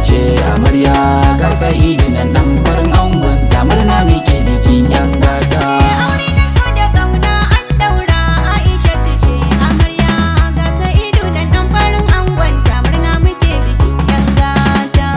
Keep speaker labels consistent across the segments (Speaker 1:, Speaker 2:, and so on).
Speaker 1: ce amarya ga Sa'idu nan dan farin angon ta murna muke bikin yan gata.
Speaker 2: Aure na so da kauna an daura Aisha ce amarya ga Sa'idu nan dan farin angon ta murna muke bikin yan gata.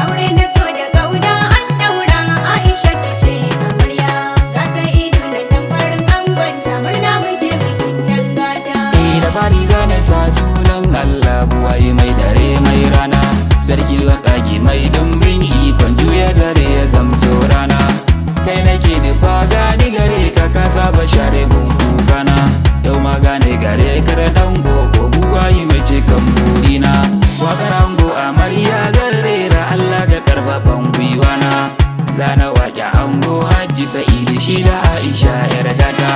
Speaker 2: Aure na so da kauna an daura Aisha ce amarya ga Sa'idu nan dan farin angon ta murna muke bikin yan gata.
Speaker 1: Da fari zane sa sunan Allah buwaye mai dare mai rana, sarki wakage mai dumbin ikon juya dare ya zamto rana. Kai nake nufa gani gare ka ka saba share mun kukana, yau ma gane gare ka da dan gogo buwaye mai cikan burina. Wakar ango amarya zan rera Allah ga karfafan gwiwana, zana waƙe ango Hajji Sa'idu shi da Aisha yar gata.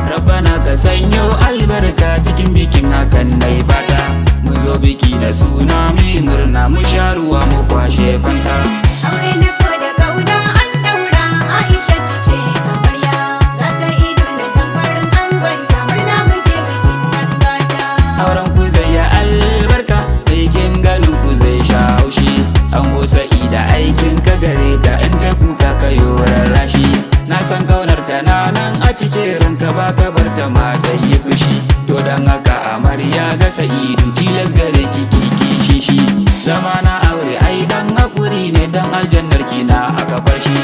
Speaker 1: Rabbana ka sanyo albarka cikin bikin hakan dai fata, mu zo biki da suna mai murna mu sha ruwa mu kwashe fanta.
Speaker 2: Aure na so da kauna an daura Aisha ce amarya ga Sa'idu nan dan farin angon ta murna muke bikin yan gata.
Speaker 1: Auren ku zai yi albarka, aikin ganin ku zai sha haushi. Ango Sa'ida aikin ka gare ta inda kuka kayo rarrashi. Na san kaunar ta na nan a cikin ranka ba ka bar ta ma zai yi fushi. To dan haka amarya ga Sa'idu tilas gare ki kishi shi. Zama na aure ai dan hakuri ne dan aljannar ki na aka bar shi.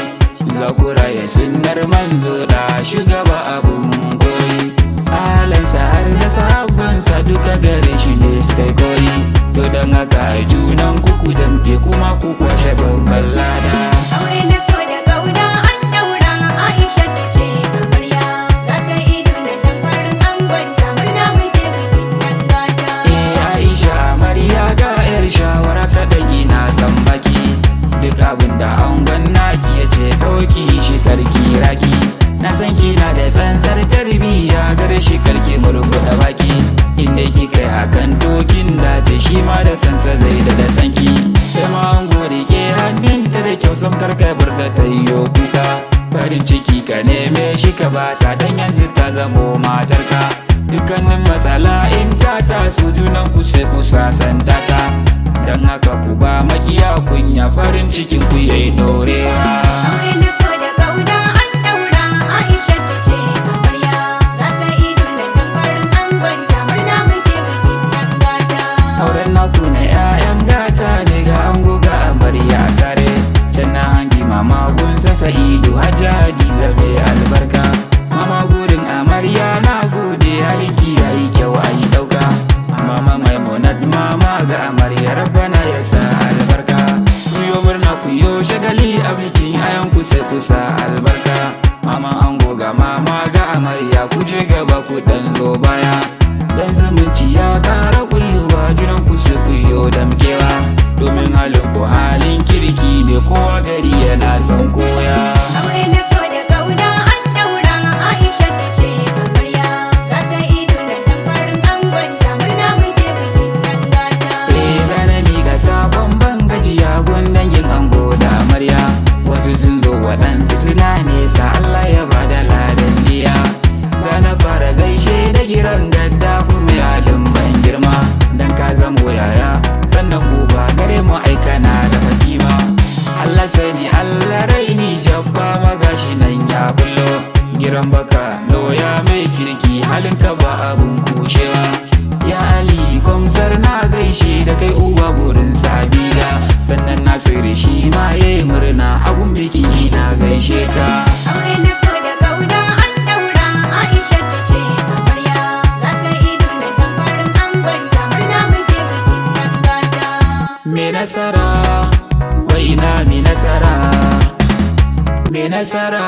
Speaker 1: Zakura ya sunnar manzo da shugaba abun koyi. Halansa har da sahabbansa duka gare shi ne suka koyi. To dan haka ai junan ku damke kuma ku kwashe babban lada.
Speaker 2: Aure na so da kauna an daura Aisha ce amarya ga Sa'idu nan dan farin angon ta murna muke bikin yan gata.
Speaker 1: Aisha amarya ga yar shawara kaɗan ina san baki, duk abin da angon naki ya ce kawai ki shi karki raki. Na san kina da tsantsar tarbiyya gare shi karki murguɗa baki, inda kika yi hakan tokin dace shi ma da kansa zai da sanki. Kai ma ango rike hannunta da kyau sam karka bar ta yiwo kuka, farin ciki ka neme shi ka bata dan yanzu ta zamo matarka. Dukkanin matsala in ta taso junan ku sai ku sasanta ta, dan haka ku ba makiya kunya farin cikin ku yayi dorewa.
Speaker 2: Aure na so da kauna an daura Aisha ce amarya ga Sa'idu nan dan farin angon ta murna muke bikin yan gata.
Speaker 1: Auren naku na 'ya'yan gata ne ga ango ga amarya tare, can na hangi mama gunsa Sa'idu Hajji Hadiza mai albarka. Mama gurin amarya na gode halinki yayi kyau ayi dauka. Mama Maimunat mama ga amarya rabbana ya sa albarka. Kuyo murna kuyo shagali a bikin ayan ku sai ku sa albarka. Mama ango ga mama ga amarya ku je gaba ku dan zo baya, dan zumunci ya kara kulluwa junan ku sai ku yo damkewa, domin halin ku halin kirki ne kowa gari yana son koya.
Speaker 2: Aure na so da kauna an daura Aisha ce amarya ga Sa'idu nan dan farin angon ta murna muke bikin yan gata.
Speaker 1: Rana mi ga sabon ban gajiya gun dangin ango da amarya, wasu sun zo waɗansu suna nesa Allah ya bada ladan diya. Zana fara gaishe da giran gaddafu mai halin ban girma, dan ka zamo yaya sannan uba gare mu aikana da fakima. Allah sani Allah raini jabba magashi nan ya bullo, giran baka loya mai kirki halin ka ba abun kushewa. Ya Ali komsar na gaishe da kai uba gurin sabida, sannan Nasiru shi ma yayi murna agun biki na gaishe ka.
Speaker 2: Aure na so da kauna an daura Aisha ce amarya ga Sa'idu nan dan farin angon ta murna muke bikin yan gata.
Speaker 1: Me nasara wai ina me nasara, me nasara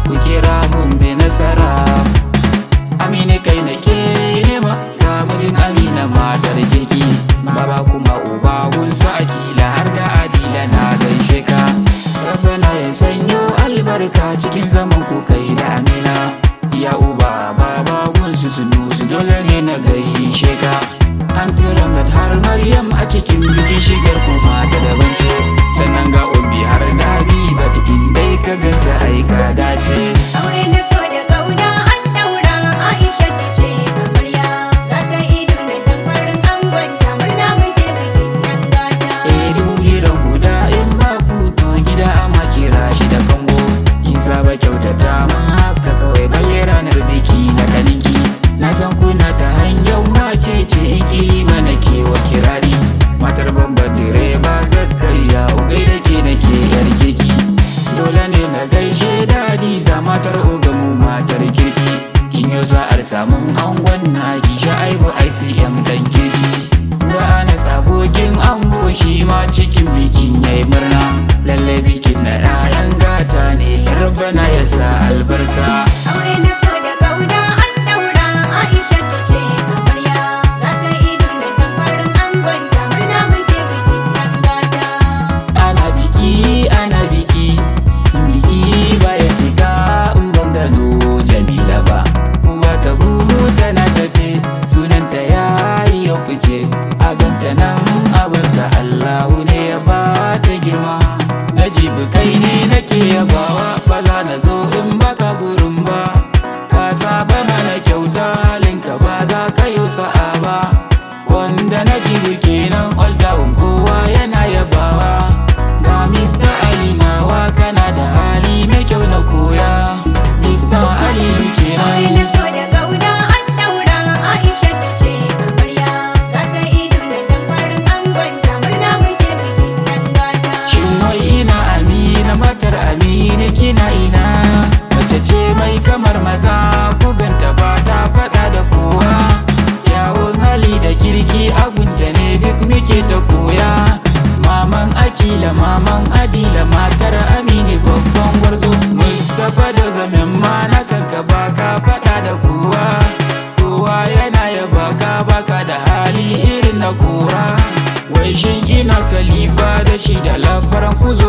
Speaker 1: ku kira mun me nasara. Amina kai nake nema ga mijin Amina matar kirki, baba kuma uba gunsa Akila har da Adila na gaishe ka. Rabbana ya sanyo albarka cikin zaman ku kai da Amina, ya uba baba gunsu su dole ne na gaishe ka. An Ramlat har Maryam a cikin bikin shigar ku mata daban ce, sannan ga Ummi har da Habibat in dai ka gansa ai ka dace.
Speaker 2: Aure na so da kauna
Speaker 1: cikin bikin yayi murna, lalle bikin na 'ya'yan gata ne, rabbana ya sa albarka.
Speaker 2: Aure na so da kauna an daura, Aisha ta ce amarya. Ga Sa'idu nan dan farin angonta, murna muke bikin nan gata.
Speaker 1: Ana biki, biki baya cika in ban gano Jamila ba. Kuma ta tana tafe, sunanta yayi ya fice, a ganta nan abinda Allahu ne ya ba ta girma. Najibu kai ne nake yabawa, ba za na zo in baka gurin ba. Ka saba mana kyauta, halinka ba za ka yi sa'a ba. Wanda Najibu kenan all down kowa yana yabawa. Ga Mr. Ali nawa kana da hali mai kyau na koya. Mr. Ali
Speaker 2: Aure
Speaker 1: kenan.
Speaker 2: na so da kauna an daura, Aisha ta ce amarya. Ga Sa'idu nan dan farin angonta, murna muke bikin nan gata.
Speaker 1: Shin wai ina Amina matar Amina kina ina? Mace ce mai kamar maza, ku ganta ba ta faɗa da kowa. Kyawun hali da kirki agunta ne duk muke ta koya. Maman Akila, maman Adila, matar Amini babban gwarzo. Mustapha da zamen ma na san ka baka faɗa da kowa. Kowa yana yaba ka baka da hali irin na kora. Wai shin ina Khalifa da shi da labaran ku zo